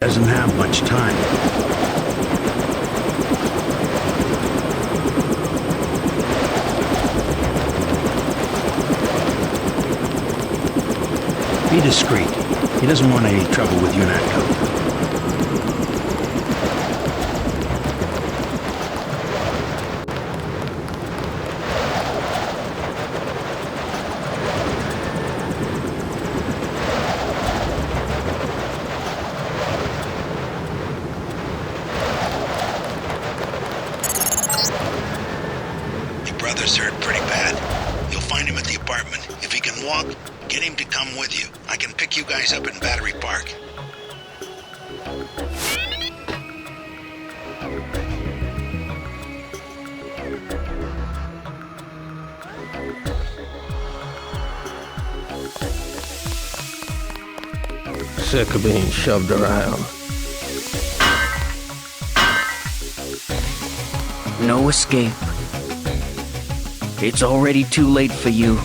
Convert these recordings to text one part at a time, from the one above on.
Doesn't have much time. Be discreet. He doesn't want any trouble with UNATCO. Your brother's hurt pretty bad. You'll find him at the apartment. If he can walk, get him to come with you. I can pick you guys up in Battery Park. Sick of being shoved around. No escape. It's already too late for you.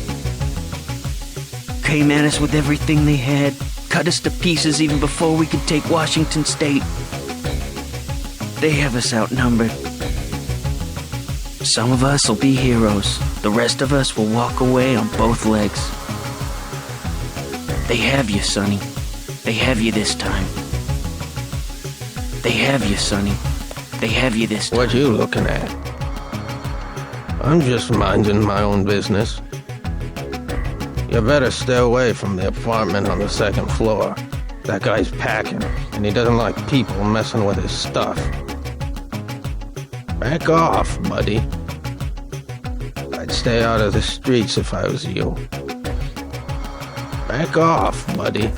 Came at us with everything they had, cut us to pieces even before we could take Washington State. They have us outnumbered. Some of us will be heroes. The rest of us will walk away on both legs. They have you, Sonny. They have you this time. They have you, Sonny. They have you this time. What you looking at? I'm just minding my own business. You better stay away from the apartment on the second floor. That guy's packing, and he doesn't like people messing with his stuff. Back off, buddy. I'd stay out of the streets if I was you. Back off, buddy.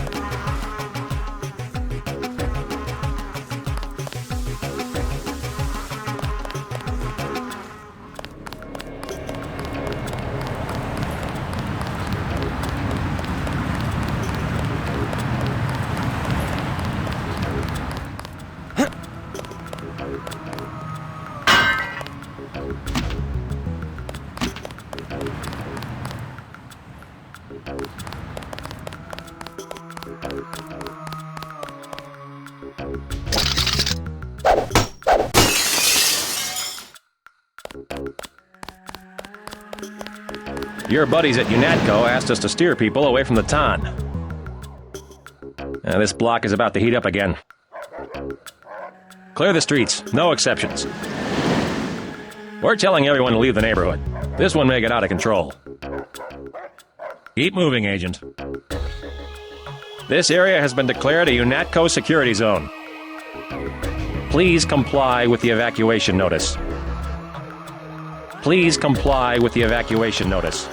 Your buddies at UNATCO asked us to steer people away from the Ton. This block is about to heat up again. Clear the streets, no exceptions. We're telling everyone to leave the neighborhood. This one may get out of control. Keep moving, Agent. This area has been declared a UNATCO security zone. Please comply with the evacuation notice. Please comply with the evacuation notice.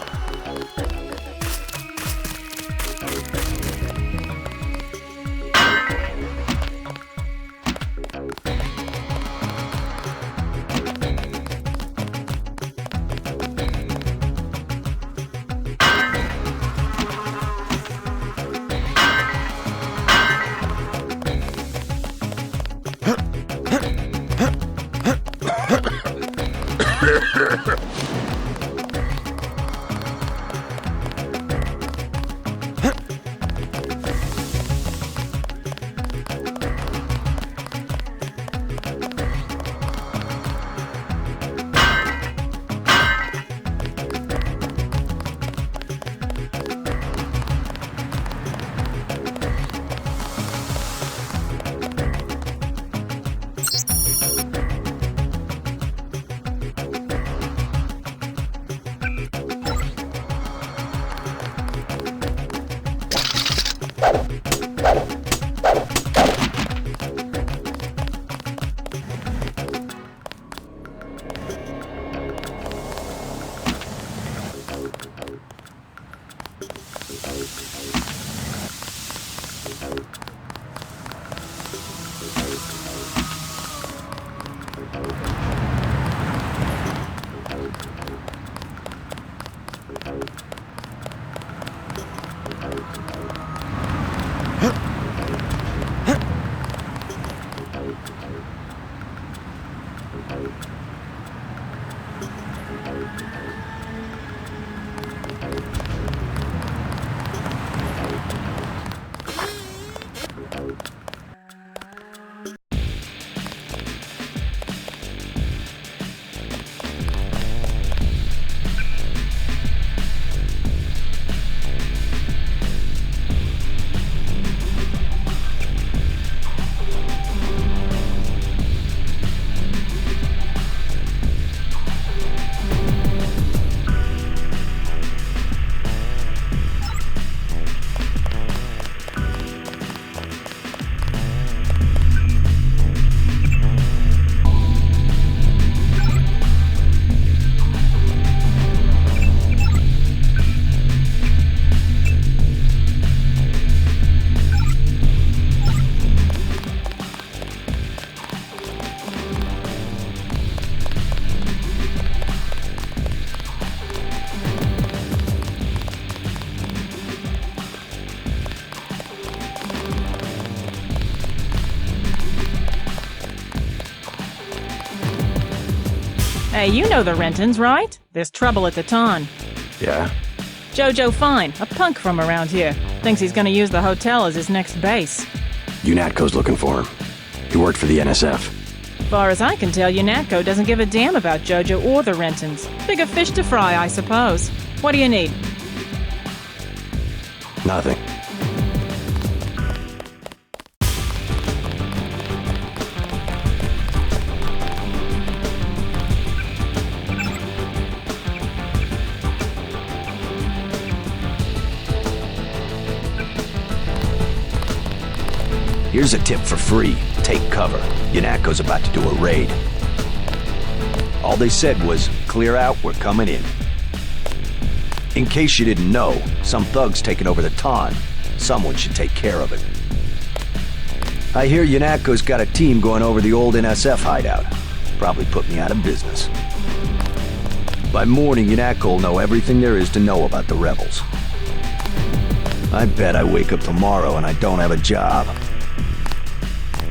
Hey, you know the Rentons, right? There's trouble at the Ton. Yeah? Jojo Fine, a punk from around here, thinks he's gonna use the hotel as his next base. UNATCO's looking for him. He worked for the NSF. Far as I can tell, UNATCO doesn't give a damn about Jojo or the Rentons. Bigger fish to fry, I suppose. What do you need? Nothing. Here's a tip for free. Take cover. UNATCO's about to do a raid. All they said was, clear out, we're coming in. In case you didn't know, some thugs taking over the Ton. Someone should take care of it. I hear UNATCO's got a team going over the old NSF hideout. Probably put me out of business. By morning, UNATCO will know everything there is to know about the rebels. I bet I wake up tomorrow and I don't have a job.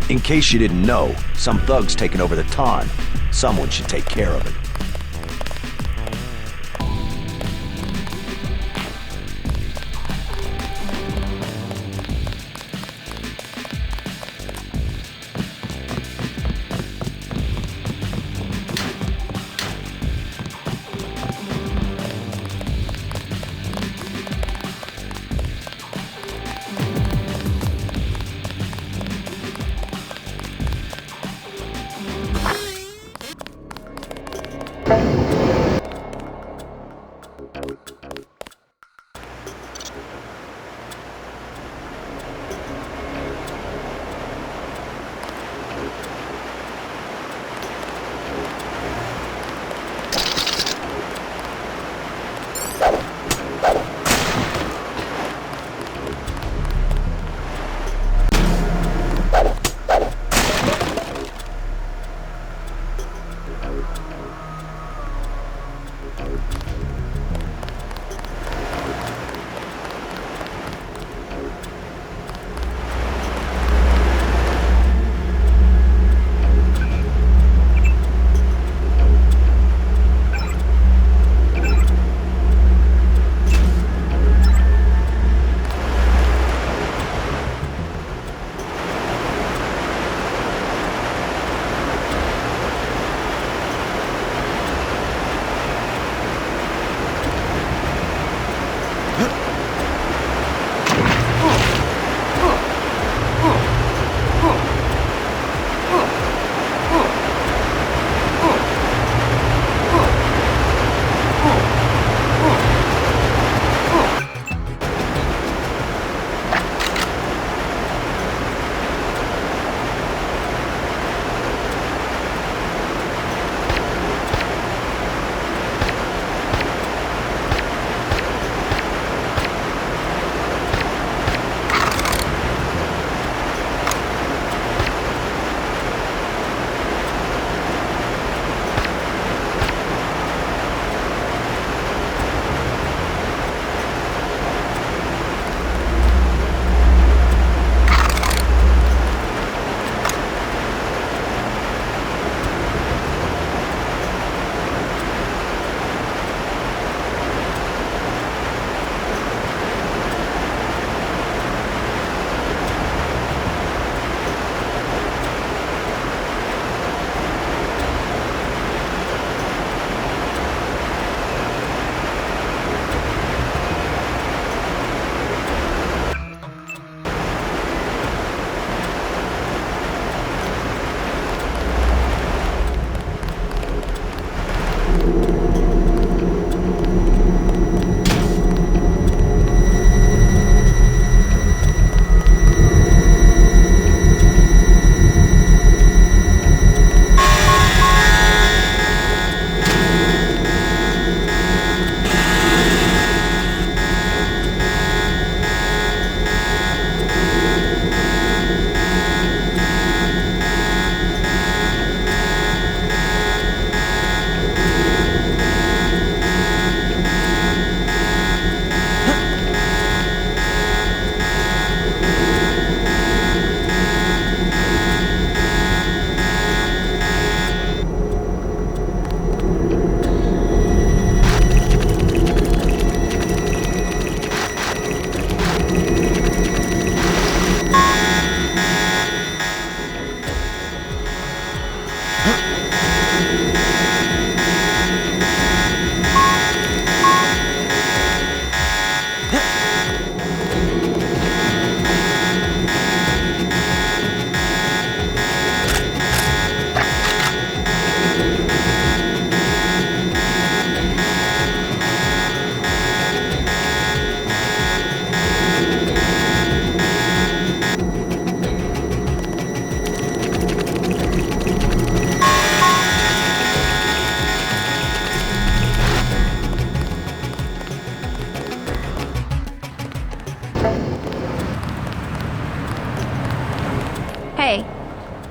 In case you didn't know, some thugs taking over the Ton. Someone should take care of it.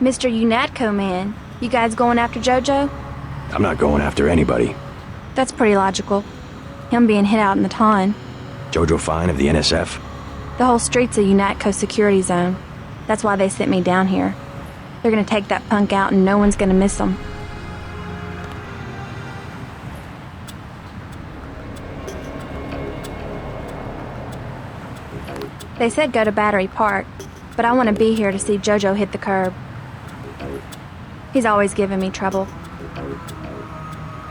Mr. UNATCO man, you guys going after JoJo? I'm not going after anybody. That's pretty logical. Him being hit out in the ton. Jojo Fine of the NSF? The whole street's a UNATCO security zone. That's why they sent me down here. They're gonna take that punk out and no one's gonna miss him. They said go to Battery Park, but I want to be here to see JoJo hit the curb. He's always giving me trouble.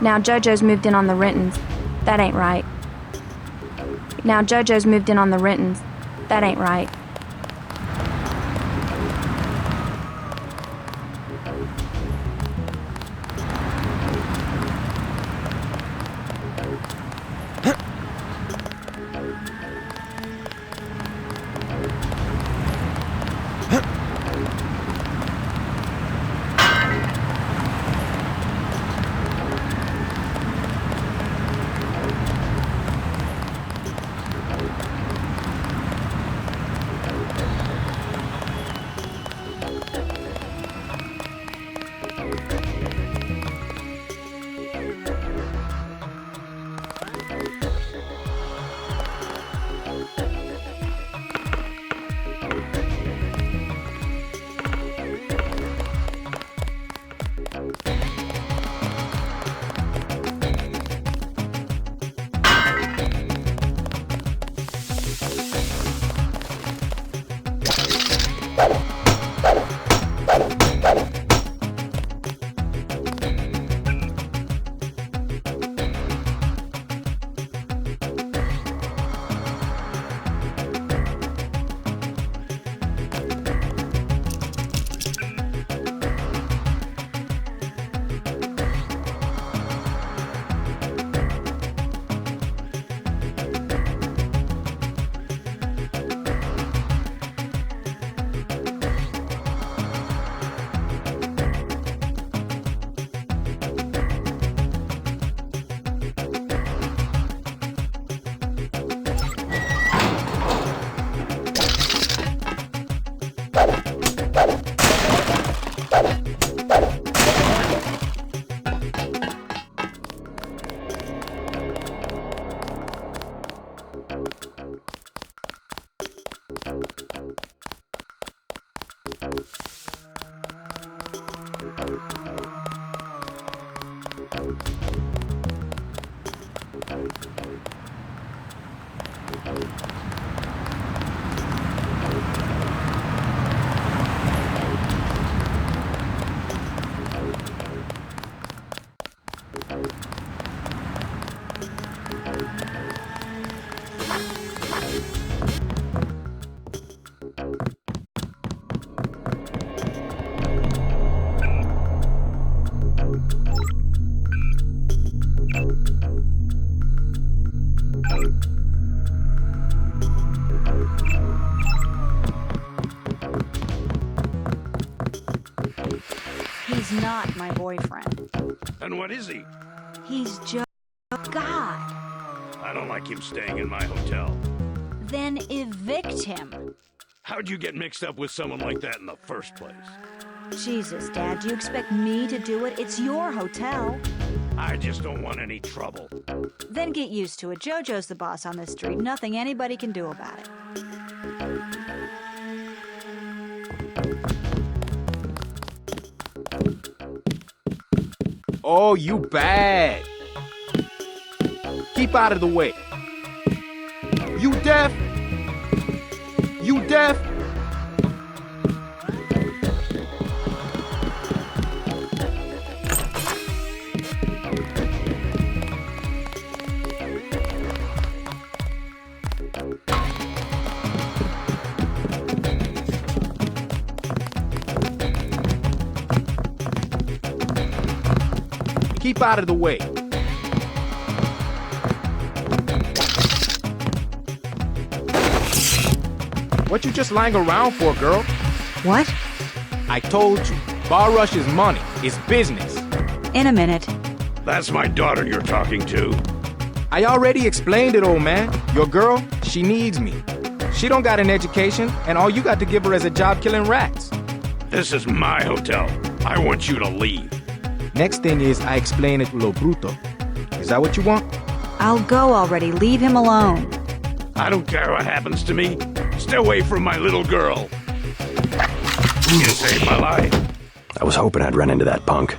Now JoJo's moved in on the Rentons. That ain't right. Now JoJo's moved in on the Rentons. That ain't right. He's not my boyfriend. And what is he? He's just God. I don't like him staying in my hotel. Then evict him. How'd you get mixed up with someone like that in the first place? Jesus, Dad, do you expect me to do it? It's your hotel. I just don't want any trouble. Then get used to it. JoJo's the boss on this street. Nothing anybody can do about it. Oh, you bad. Keep out of the way. You deaf? You deaf? Keep out of the way. What you just lying around for, girl? What? I told you, bar rush is money, it's business. In a minute. That's my daughter you're talking to. I already explained it, old man. Your girl, she needs me. She don't got an education, and all you got to give her is a job killing rats. This is my hotel. I want you to leave. Next thing is I explain it to Lo Bruto. Is that what you want? I'll go already. Leave him alone. I don't care what happens to me. Stay away from my little girl. You saved my life. I was hoping I'd run into that punk.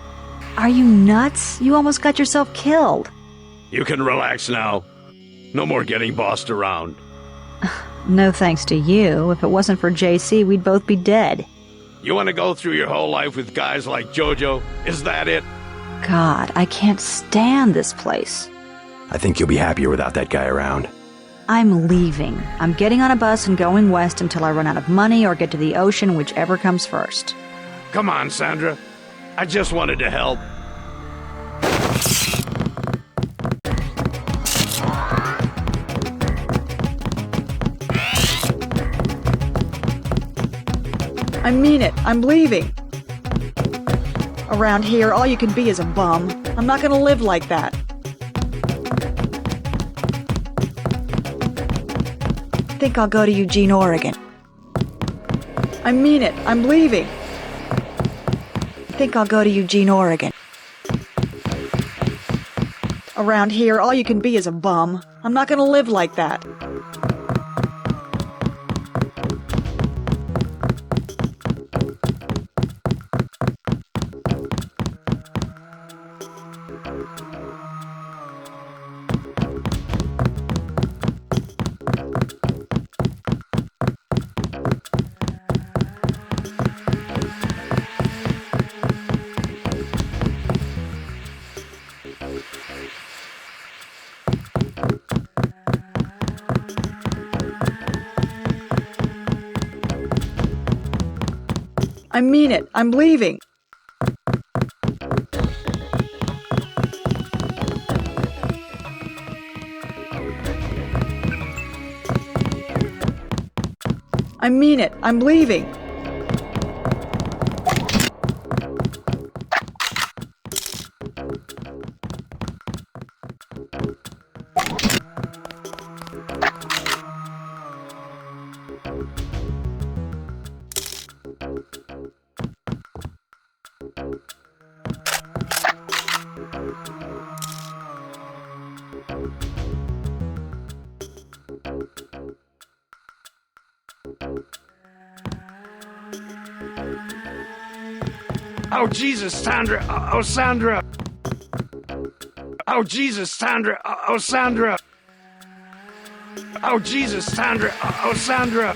Are you nuts? You almost got yourself killed. You can relax now. No more getting bossed around. No thanks to you. If it wasn't for JC, we'd both be dead. You want to go through your whole life with guys like Jojo? Is that it? God, I can't stand this place. I think you'll be happier without that guy around. I'm leaving. I'm getting on a bus and going west until I run out of money or get to the ocean, whichever comes first. Come on, Sandra. I just wanted to help. I mean it. I'm leaving. Around here, all you can be is a bum. I'm not gonna live like that. Think I'll go to Eugene, Oregon. I mean it. I'm leaving. Think I'll go to Eugene, Oregon. Around here, all you can be is a bum. I'm not gonna live like that. I mean it. I'm leaving. I mean it. I'm leaving. Oh, Jesus, Sandra. Oh, Sandra. Oh, Jesus, Sandra. Oh, Sandra. Oh, Jesus, Sandra. Oh, Sandra.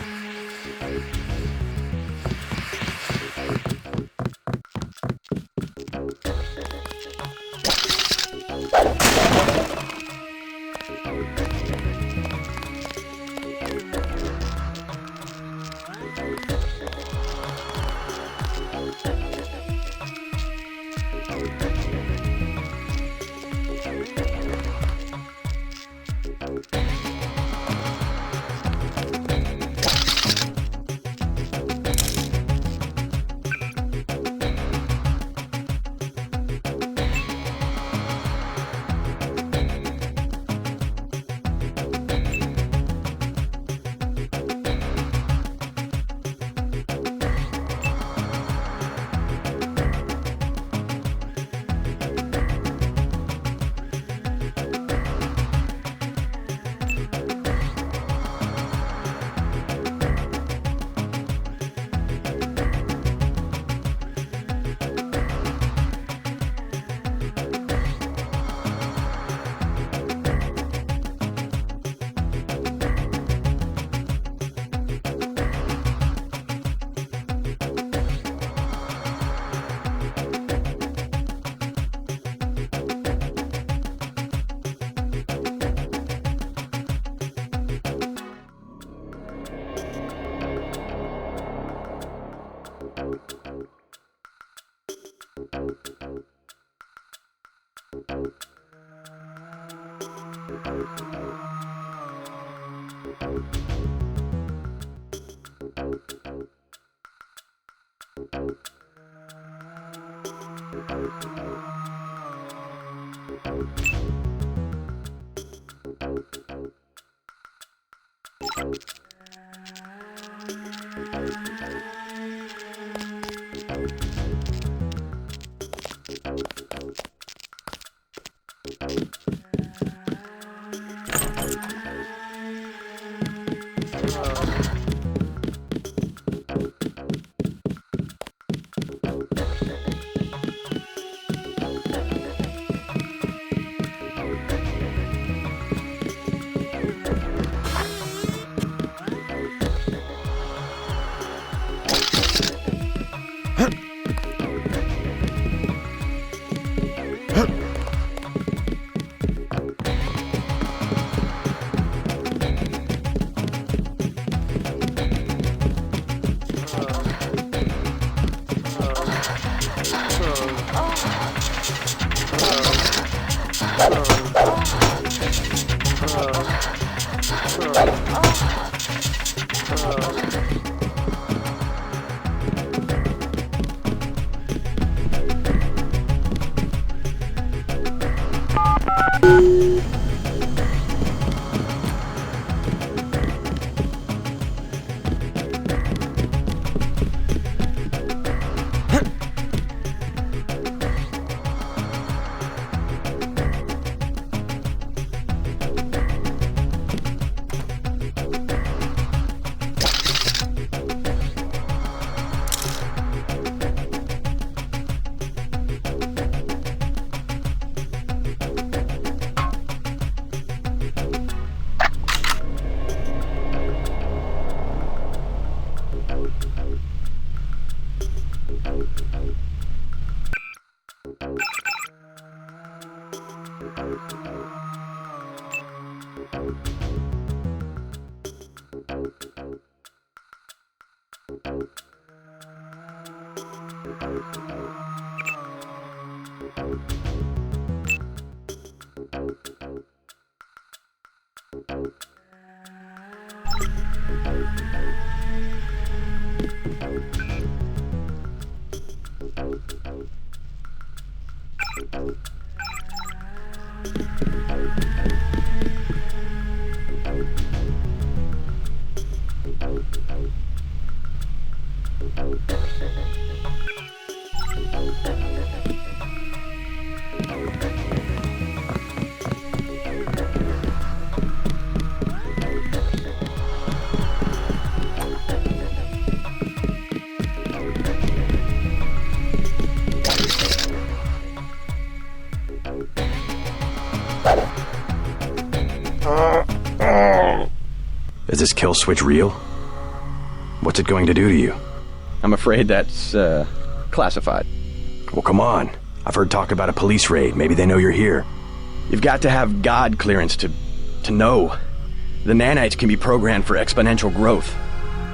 Is this kill switch real? What's it going to do to you? I'm afraid that's, classified. Well, come on. I've heard talk about a police raid. Maybe they know you're here. You've got to have God clearance to know. The nanites can be programmed for exponential growth.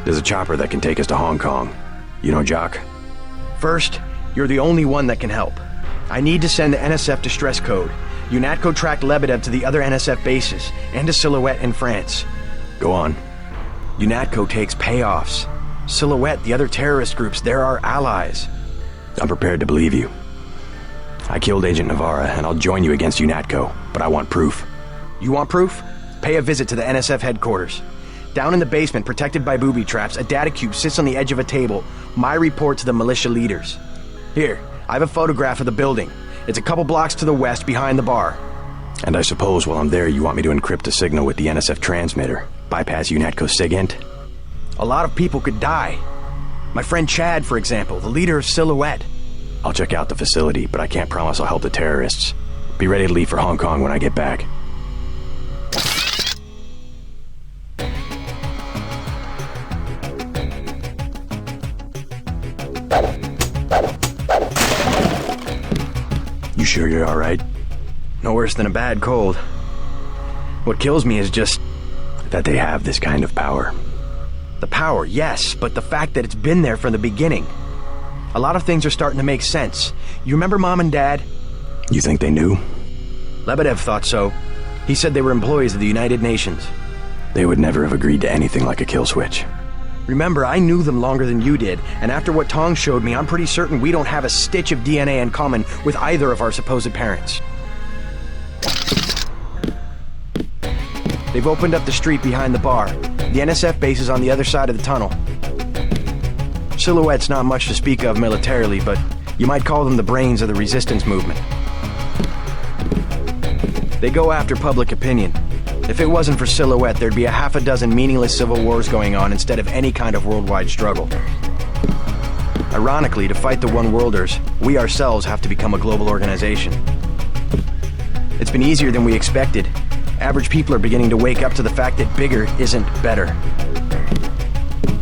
There's a chopper that can take us to Hong Kong. You know Jock? First, you're the only one that can help. I need to send the NSF distress code. UNATCO tracked Lebedev to the other NSF bases, and to Silhouette in France. Go on. UNATCO takes payoffs. Silhouette, the other terrorist groups, they're our allies. I'm prepared to believe you. I killed Agent Navarra, and I'll join you against UNATCO, but I want proof. You want proof? Pay a visit to the NSF headquarters. Down in the basement, protected by booby traps, a data cube sits on the edge of a table. My report to the militia leaders. Here, I have a photograph of the building. It's a couple blocks to the west, behind the bar. And I suppose while I'm there, you want me to encrypt the signal with the NSF transmitter, bypass UNATCO's SIGINT? A lot of people could die. My friend Chad, for example, the leader of Silhouette. I'll check out the facility, but I can't promise I'll help the terrorists. Be ready to leave for Hong Kong when I get back. You sure you're all right? No worse than a bad cold. What kills me is just that they have this kind of power. The power, yes, but the fact that it's been there from the beginning. A lot of things are starting to make sense. You remember Mom and Dad? You think they knew? Lebedev thought so. He said they were employees of the United Nations. They would never have agreed to anything like a kill switch. Remember, I knew them longer than you did, and after what Tong showed me, I'm pretty certain we don't have a stitch of DNA in common with either of our supposed parents. They've opened up the street behind the bar. The NSF base is on the other side of the tunnel. Silhouette's not much to speak of militarily, but you might call them the brains of the resistance movement. They go after public opinion. If it wasn't for Silhouette, there'd be a half a dozen meaningless civil wars going on instead of any kind of worldwide struggle. Ironically, to fight the one-worlders, we ourselves have to become a global organization. It's been easier than we expected. Average people are beginning to wake up to the fact that bigger isn't better.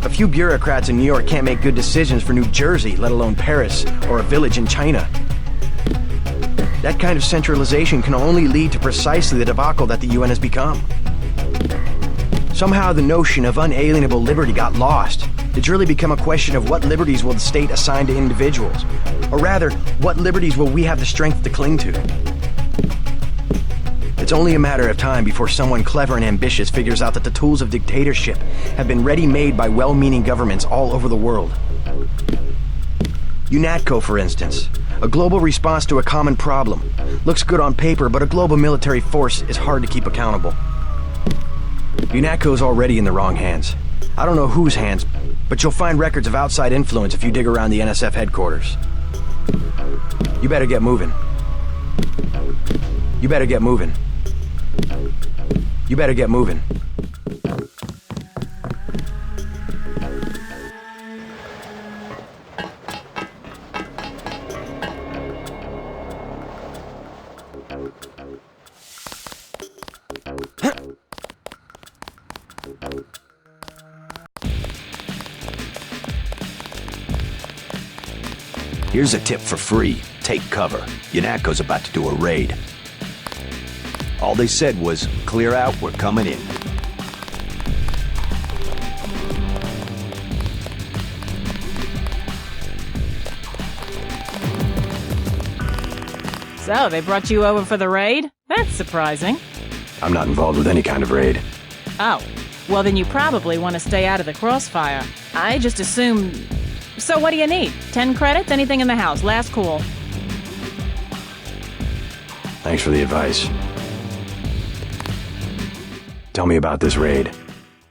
A few bureaucrats in New York can't make good decisions for New Jersey, let alone Paris or a village in China. That kind of centralization can only lead to precisely the debacle that the UN has become. Somehow the notion of unalienable liberty got lost. It's really become a question of what liberties will the state assign to individuals? Or rather, what liberties will we have the strength to cling to? It's only a matter of time before someone clever and ambitious figures out that the tools of dictatorship have been ready-made by well-meaning governments all over the world. UNATCO, for instance, a global response to a common problem. Looks good on paper, but a global military force is hard to keep accountable. UNATCO's already in the wrong hands. I don't know whose hands, but you'll find records of outside influence if you dig around the NSF headquarters. You better get moving. You better get moving. You better get moving. Here's a tip for free. Take cover. UNATCO's about to do a raid. All they said was, clear out, we're coming in. So, they brought you over for the raid? That's surprising. I'm not involved with any kind of raid. Oh, well then you probably want to stay out of the crossfire. I just assumed... So what do you need? 10 credits? Anything in the house? Last call. Thanks for the advice. Tell me about this raid.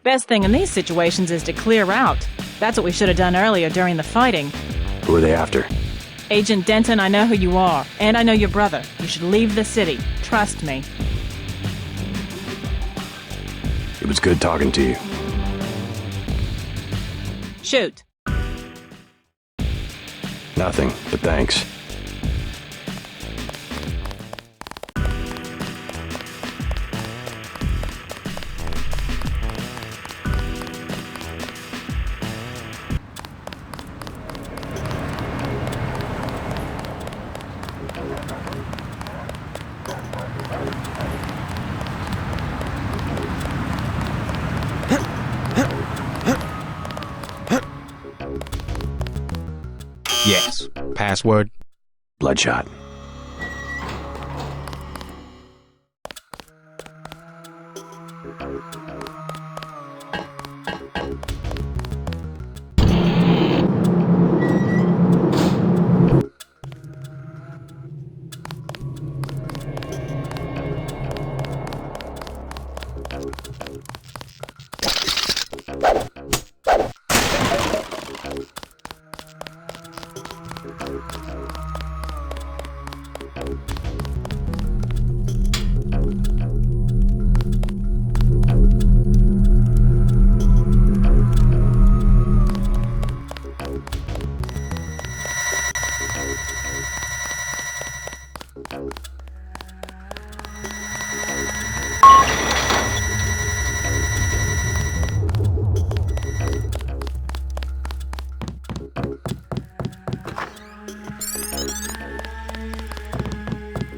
Best thing in these situations is to clear out. That's what we should have done earlier during the fighting. Who are they after? Agent Denton, I know who you are, and I know your brother. You should leave the city. Trust me. It was good talking to you. Shoot. Nothing, but thanks. Yes. Password? Bloodshot.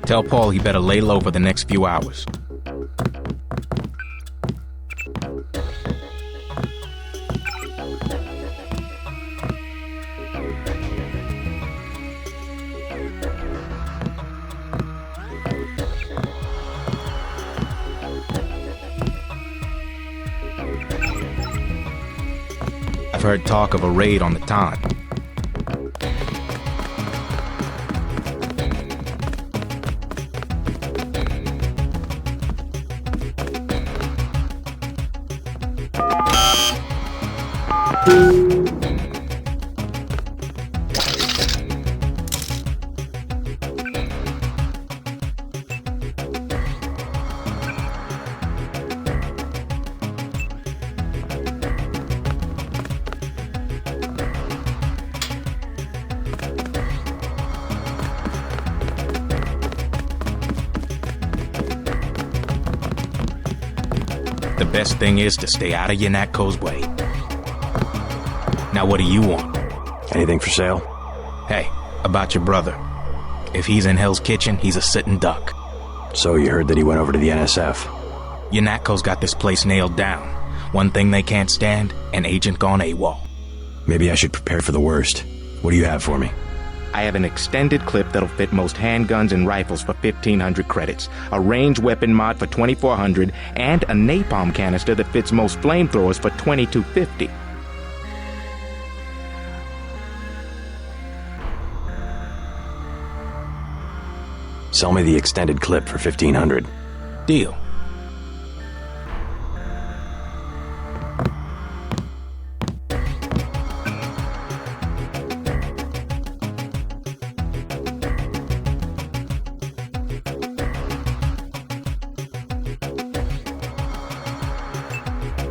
Tell Paul he better lay low for the next few hours. I've heard talk of a raid on the Ton. The best thing is to stay out of UNATCO's way. Now what do you want? Anything for sale? Hey, about your brother. If he's in Hell's Kitchen, he's a sitting duck. So you heard that he went over to the NSF? Yanatko's got this place nailed down. One thing they can't stand, an agent gone AWOL. Maybe I should prepare for the worst. What do you have for me? I have an extended clip that'll fit most handguns and rifles for 1,500 credits, a range weapon mod for 2,400, and a napalm canister that fits most flamethrowers for 2,250. Sell me the extended clip for 1,500. Deal.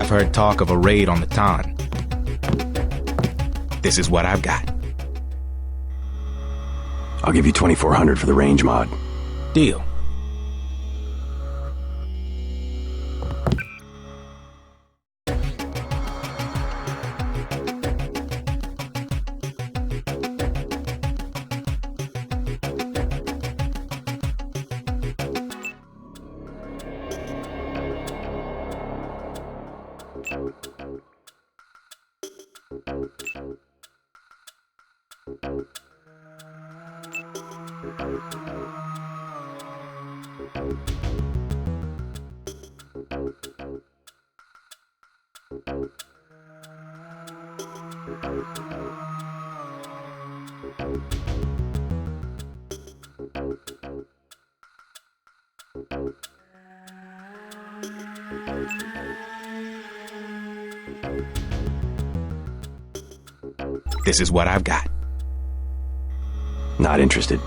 I've heard talk of a raid on the Ton. This is what I've got. I'll give you 2,400 for the range mod. Deal. This is what I've got. Not interested.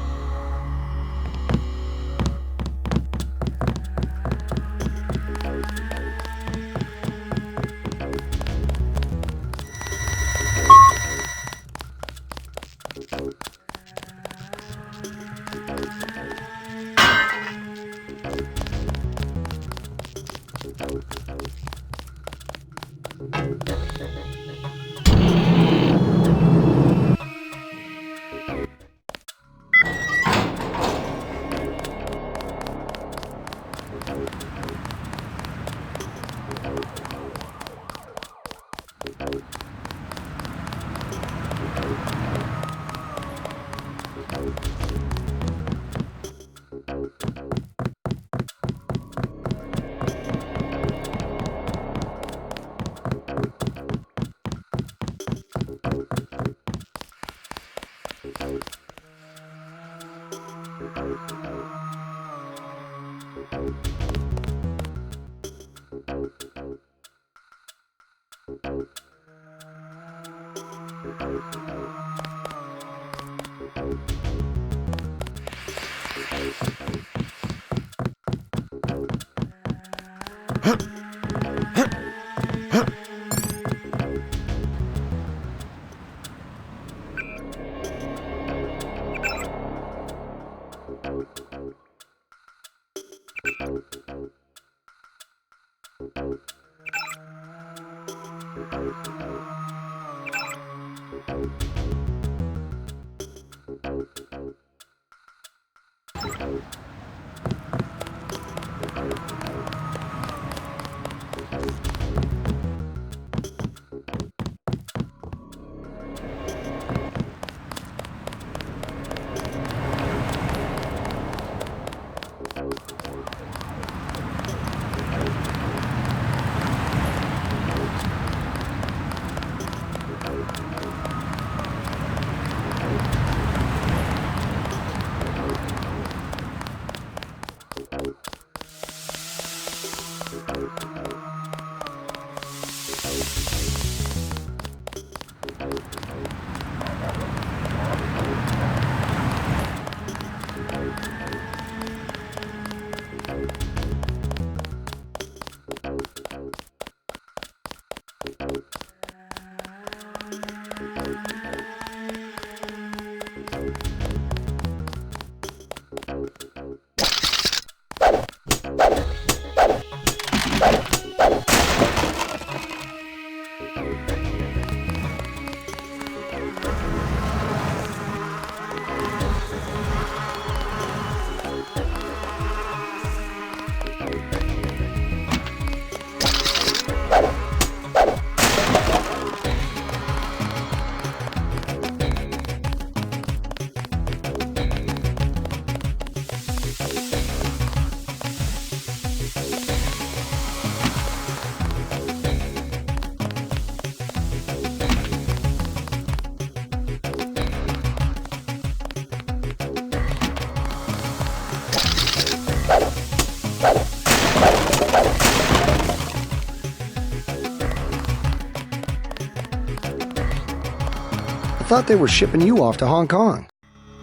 thought they were shipping you off to Hong Kong.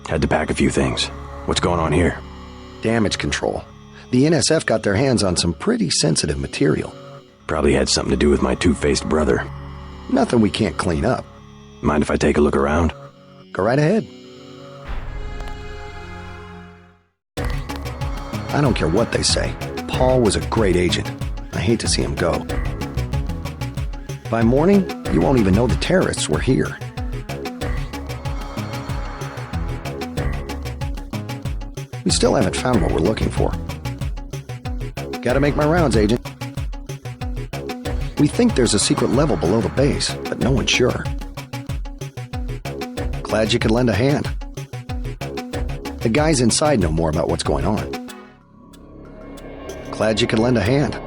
Had to pack a few things. What's going on here? Damage control. The NSF got their hands on some pretty sensitive material. Probably had something to do with my two-faced brother. Nothing we can't clean up. Mind if I take a look around? Go right ahead. I don't care what they say. Paul was a great agent. I hate to see him go. By morning, you won't even know the terrorists were here. We still haven't found what we're looking for. Gotta make my rounds, Agent. We think there's a secret level below the base, but no one's sure. Glad you could lend a hand. The guys inside know more about what's going on. Glad you could lend a hand.